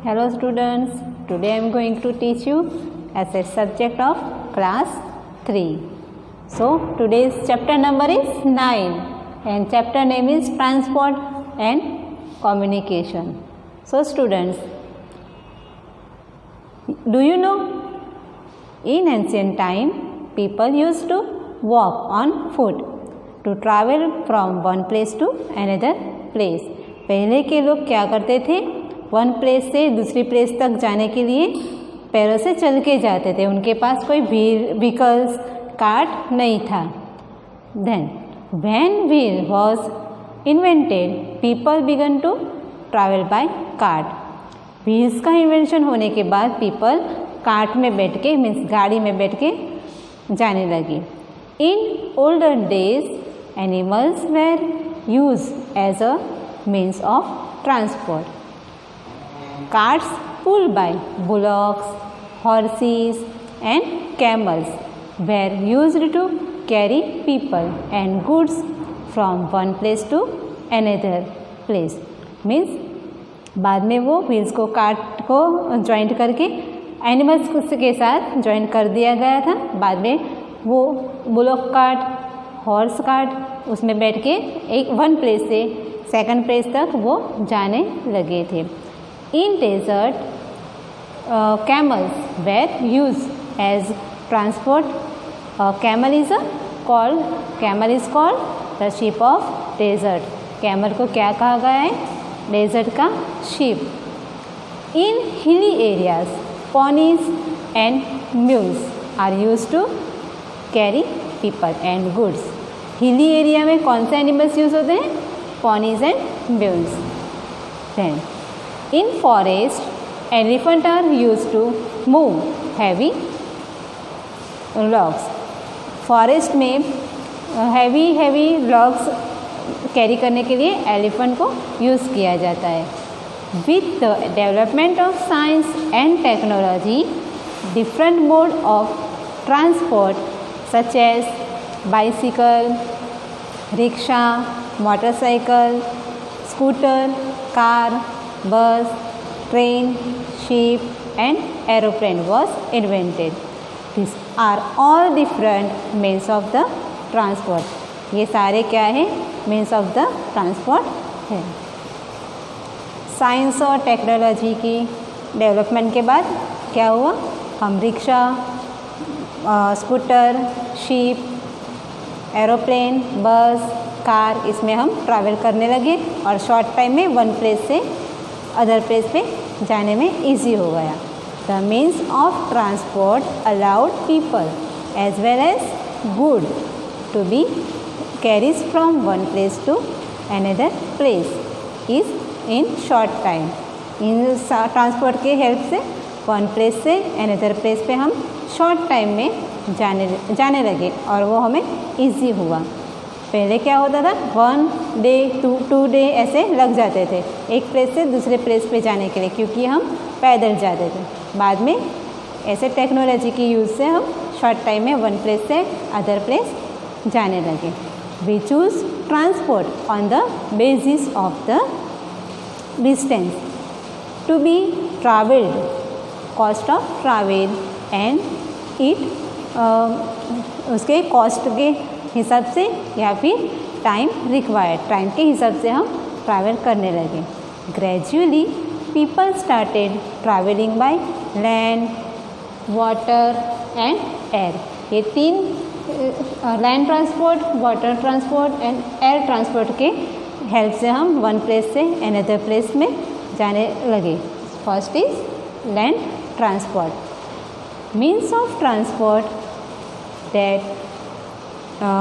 Hello students, today I am going to teach you as a subject of class 3. So today's chapter number is 9 and chapter name is transport and communication. So students, do you know in ancient time people used to walk on foot to travel from one place to another place. पहले के लोग क्या करते थे, one place से दूसरी place तक जाने के लिए पैरों से चल के जाते थे. उनके पास कोई व्हीकल्स कार्ट नहीं था. Then when wheel was invented people began to travel by cart. Wheels का इन्वेंशन होने के बाद पीपल कार्ट में बैठ के मीन्स गाड़ी में बैठ के जाने लगे. In older days animals were use as a means of transport. Carts pulled by bullocks, horses and camels were used to carry people and goods from one place to another place. Means बाद में वो wheels को cart को joint करके animals के साथ joint कर दिया गया था. बाद में वो बुलॉक कार्ट, हॉर्स कार्ट उसमें बैठ के एक वन प्लेस से सेकंड प्लेस तक वो जाने लगे थे. In desert camels were use as transport. Camel is called the ship of desert. Camel को क्या कहा गया है, डेजर्ट का ship. In hilly areas ponies and mules are use to carry people and goods. Hilly area में कौन से animals use होते हैं, ponies and mules. Then in forest, elephants are used to move heavy logs. Forest में heavy logs carry करने के लिए elephant को यूज़ किया जाता है. With the development of science and technology, different mode of transport such as bicycle, rickshaw, motorcycle, scooter, car, bus, train, ship and aeroplane was invented. These are all different means of the transport. ये सारे क्या है, means of the transport है. Science और technology की development के बाद क्या हुआ, हम rickshaw, scooter, ship, aeroplane, bus, car इसमें हम ट्रैवल करने लगे और शॉर्ट टाइम में वन प्लेस से अदर प्लेस पे जाने में इजी हो गया. The means of transport allowed people as well as good to be carries from one place to another place is in short time. In transport के help से one place से another place पे हम short time में जाने लगे और वो हमें इजी हुआ. पहले क्या होता था, 1 डे 2 डे ऐसे लग जाते थे एक प्लेस से दूसरे प्लेस पे जाने के लिए, क्योंकि हम पैदल जाते थे. बाद में ऐसे टेक्नोलॉजी की यूज़ से हम शॉर्ट टाइम में वन प्लेस से अदर प्लेस जाने लगे. We choose transport on the basis of the distance to be travelled, cost of travel and it उसके कॉस्ट के हिसाब से या फिर टाइम रिक्वायर्ड, टाइम के हिसाब से हम ट्रैवल करने लगे. Gradually people started travelling by land, water and air. ये तीन land transport, water transport and air transport के हेल्प से हम वन प्लेस से अनदर प्लेस में जाने लगे. First is land transport. Means of transport that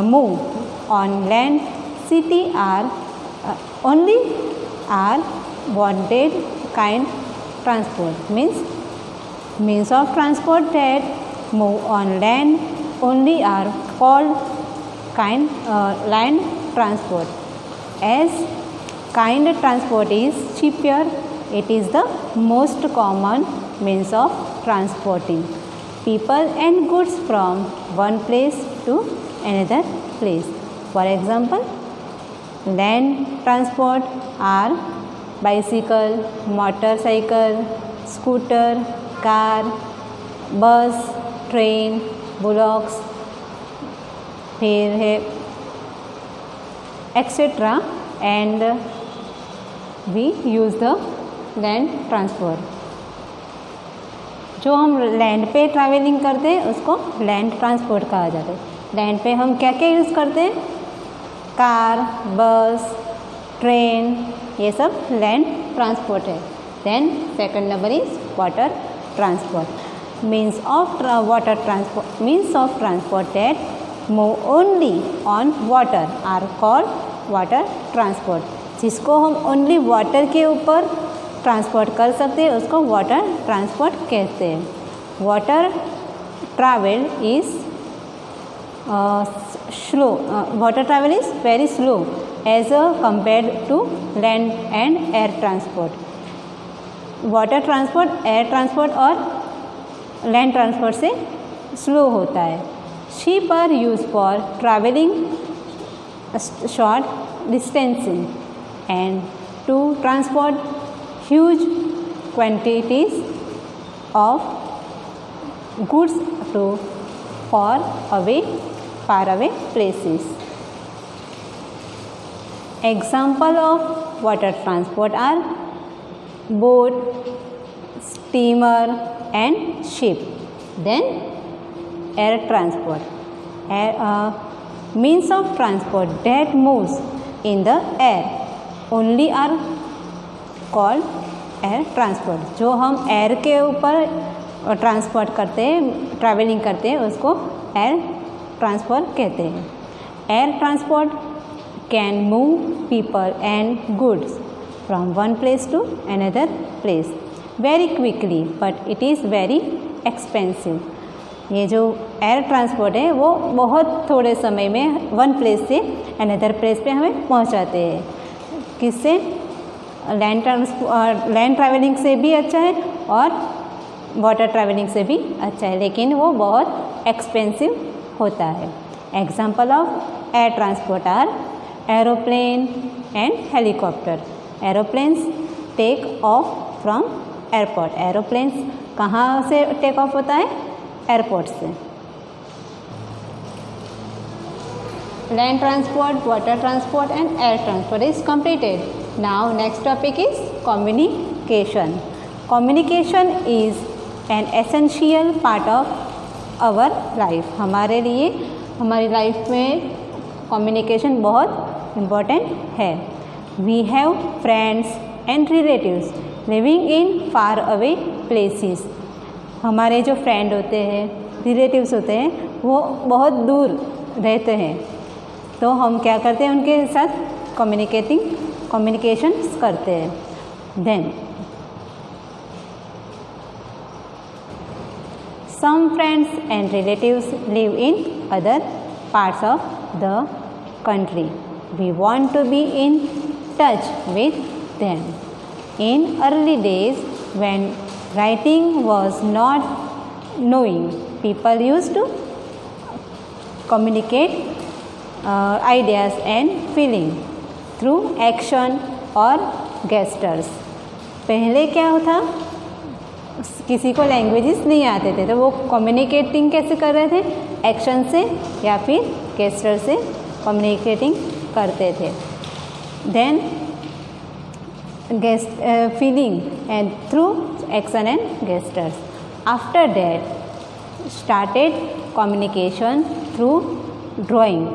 move on land city are only are wanted kind transport. Means of transport that move on land only are called kind land transport. As kind transport is cheaper, it is the most common means of transporting people and goods from one place to another place. For example, land transport are bicycle, motorcycle, scooter, car, bus, train, bullocks, फिर है etcetera and we use the land transport. जो हम land पे travelling करते हैं उसको land transport कहा जाता है। लैंड पे हम क्या क्या यूज़ करते हैं? कार, बस, ट्रेन, ये सब लैंड ट्रांसपोर्ट है। Then second number is water transport. Means of water transport, means of transport that move only on water are called water transport. जिसको हम ओनली वाटर के ऊपर ट्रांसपोर्ट कर सकते हैं उसको वाटर ट्रांसपोर्ट कहते हैं। Water travel is slow, water travel is very slow as compared to land and air transport. Water transport air transport और लैंड ट्रांसपोर्ट से स्लो होता है। Ship are use for travelling short distancing and to transport huge quantities of goods to far away places. Example of water transport are boat, steamer and ship. Then air transport, means of transport that moves in the air only are called air transport. जो हम air के ऊपर transport करते हैं, travelling करते हैं, उसको air transport कहते हैं। Air transport can move people and goods from one place to another place very quickly but it is very expensive. ये जो एयर ट्रांसपोर्ट है वो बहुत थोड़े समय में वन प्लेस से अनदर प्लेस पे हमें पहुंचाते हैं। किससे? लैंड ट्रैवलिंग से भी अच्छा है और वाटर ट्रैवलिंग से भी अच्छा है, लेकिन वो बहुत एक्सपेंसिव होता है। Example of air transport are aeroplane and helicopter. Aeroplanes take off from airport. Aeroplanes कहाँ से टेक ऑफ होता है? एयरपोर्ट से। Land transport, water transport and air transport is completed. Now next topic is communication. Communication is an essential part of our life. हमारे लिए हमारी life में communication बहुत इम्पोर्टेंट है। We have friends and relatives living in far away places. हमारे जो friend होते हैं, रिलेटिव्स होते हैं, वो बहुत दूर रहते हैं, तो हम क्या करते हैं? उनके साथ कम्युनिकेशन करते हैं। Then some friends and relatives live in other parts of the country. We want to be in touch with them. In early days, when writing was not known, people used to communicate ideas and feelings through action or gestures. पहले क्या होता? किसी को languages नहीं आते थे तो वो कम्युनिकेटिंग कैसे कर रहे थे? एक्शन से या फिर गेस्टर से कम्युनिकेटिंग करते थे। Than feeling and through action and gestures. After that started communication through drawing.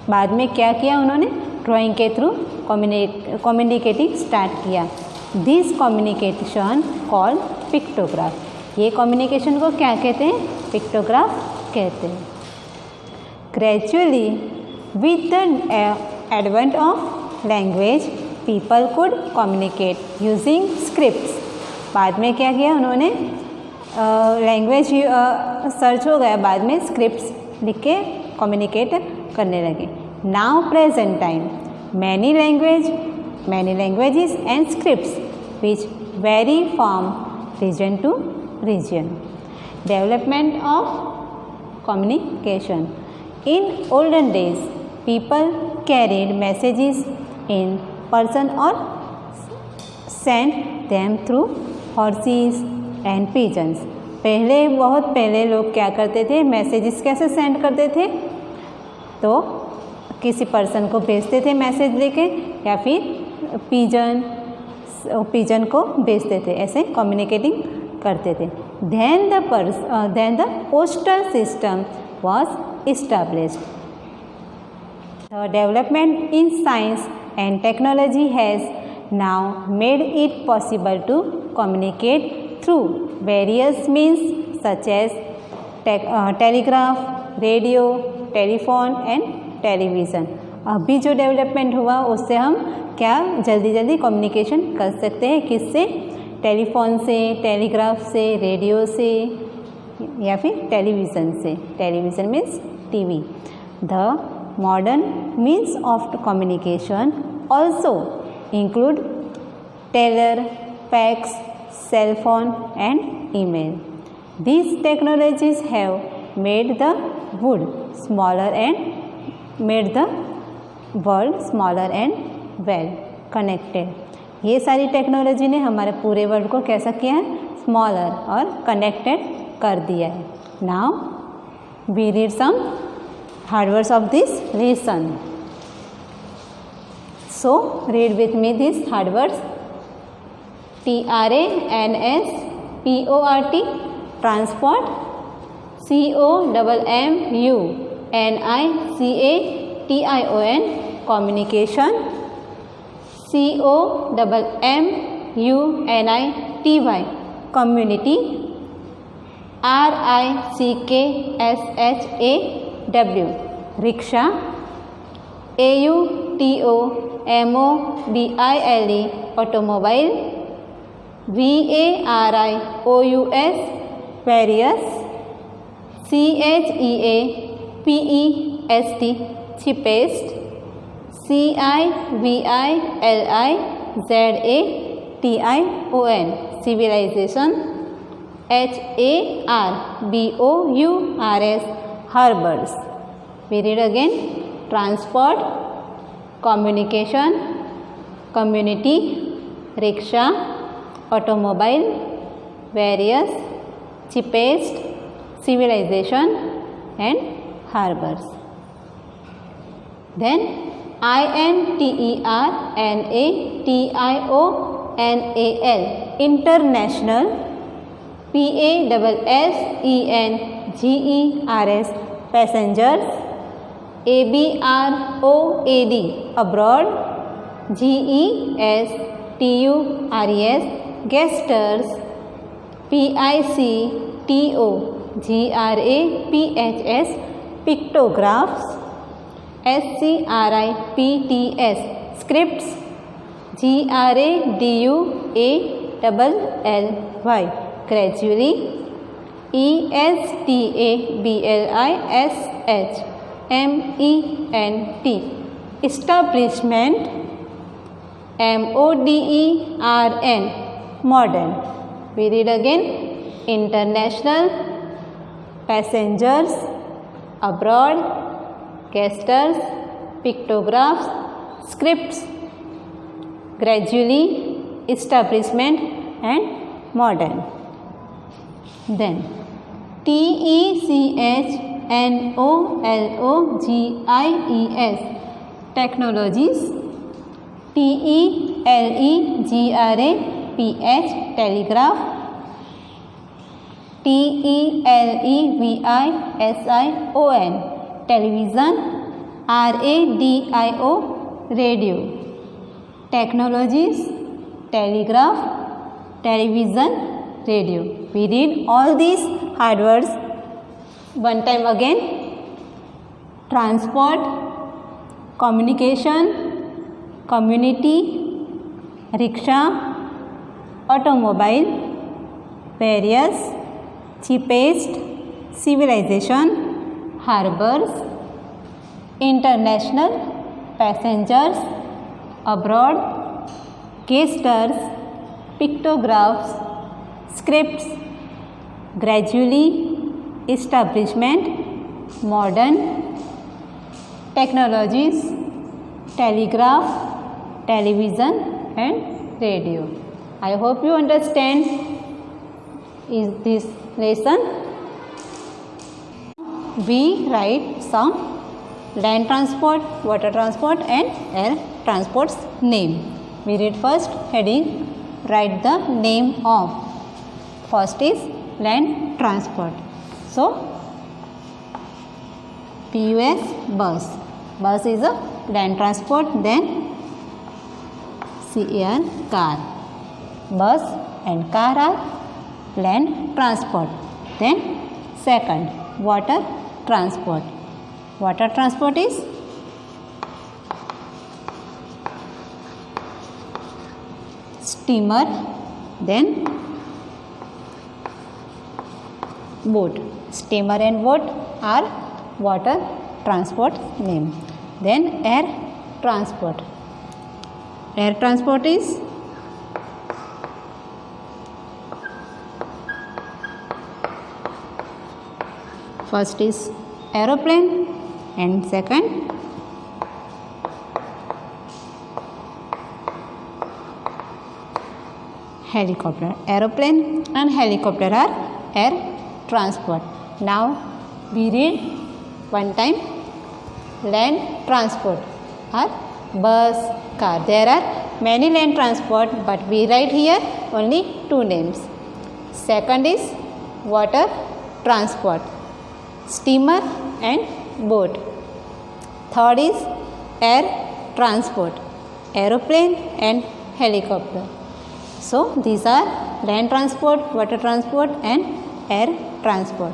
बाद में क्या किया उन्होंने? ड्राइंग के थ्रू कम्युनिकेटिंग स्टार्ट किया। This communication called pictograph. ये कम्युनिकेशन को क्या कहते हैं? पिक्टोग्राफ कहते हैं। Gradually with the advent of language people could communicate using scripts. बाद में क्या किया उन्होंने? लैंग्वेज सर्च हो गया, बाद में स्क्रिप्ट्स लिख के कम्युनिकेट करने लगे। Now present time many languages and scripts which very from region to region. Development of communication. In olden days, people carried messages in person or sent them through horses and pigeons. बहुत पहले लोग क्या करते थे, messages कैसे send करते थे, तो किसी पर्सन को भेजते थे मैसेज लेके, या फिर पिजन को भेजते थे, ऐसे कम्युनिकेटिंग करते थे। Then the postal system was established. The development in science and technology has now made it possible to communicate through various means such as telegraph, radio, telephone and television। अभी जो development हुआ उससे हम क्या जल्दी communication कर सकते हैं, किससे? टेलीफोन से, टेलीग्राफ से, रेडियो से या फिर टेलीविज़न से। Television means TV. The modern means of communication also include teller, fax, cell phone and email. These technologies have made the world smaller and well connected. ये सारी टेक्नोलॉजी ने हमारे पूरे वर्ल्ड को कैसा किया है? स्मॉलर और कनेक्टेड कर दिया है। Now we read some hard words of this lesson. So read with me these hard words. transport, transport. communication, communication. community. rickshaw, ricksha. automobile, automobile. various, various. cheapest, cheapest. civilization, civilization. harbors, harbors. We read again. Transport, communication, community, rickshaw, automobile, various, cheapest, civilization and harbors. Then international, international. passengers. passengers. abroad, abroad. gestures, gestures. pictograph, pictographs. scripts, scripts. gradually, gradually. establishment, establishment. modern, modern. We read again. International, passengers, abroad, gestures, pictographs, scripts, gradually, establishment and modern. Then technologies, technologies. telegraph. television. radio. Technologies, telegraph, television, radio. We read all these hard words one time again. Transport, communication, community, rickshaw, automobile, various, cheapest, civilization, harbors, international, passengers, abroad, gestures, pictographs, scripts, gradually, establishment, modern, technologies, telegraph, television and radio. I hope you understand is this lesson. We write some land transport, water transport and air transport's name. We read first heading, write the name of. First is land transport. So, PUS bus. Bus is a land transport. Then CAR car. Bus and car are land transport. Then second, water transport. Water transport is steamer, then boat. Steamer and boat are water transport name. Then air transport. Air transport is first is aeroplane and second helicopter. Aeroplane and helicopter are air transport. Now we read one time land transport are bus, car. There are many land transport, but we write here only two names. Second is water transport, steamer and boat. Third is air transport, aeroplane and helicopter. So these are land transport, water transport and air transport.